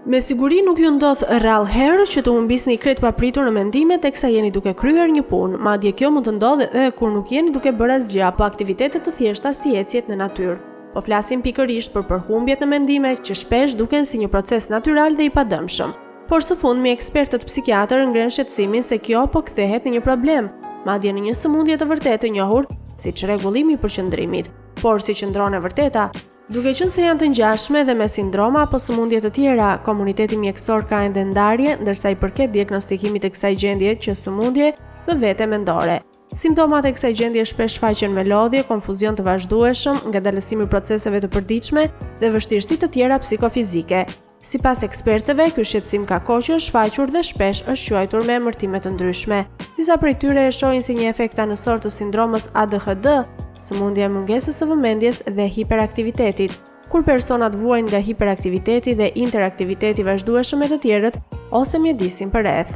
Me siguri nuk ju ndodh rrallë herë që të humbisni krejt papritur në mendime teksa jeni duke kryer një punë, madje kjo mund të ndodhë edhe kur nuk jeni duke bërë asgjë apo aktivitete të thjeshta si ecjet në natyrë. Po flasim pikërisht për përhumbjet në mendime që shpesh duken si një proces natyral dhe i padëmshëm. Por së fundmi ekspertët psikiatër ngren shqetësimin se kjo po kthehet në një problem, madje në një sëmundje të vërtetë e njohur si rregullimi i përqendrimit. Por si qëndron e vërteta? Duke qenë se janë të ngjashme dhe me sindroma apo sëmundje të tjera, komuniteti mjekësor ka ende ndarje ndërsa i përket diagnostikimit të kësaj gjendje që sëmundje me vete mendore. Simptomat e kësaj gjendje shpesh shfaqen me lodhje, konfuzion të vazhdueshëm, ngadalësim i proceseve të përditshme dhe vështirësi të tjera psikofizike. Sipas ekspertëve, ky shqetësim ka kohë që është shfaqur dhe shpesh është quajtur me emërtime të ndryshme. Disa prej tyre e shohin si një efekt anësor të sindromës ADHD, sëmundja e mungesës së vëmendjes dhe hiperaktivitetit, kur personat vuajnë nga hiperaktiviteti dhe interaktiviteti vazhdueshëm me të tjerët ose mjedisin përreth.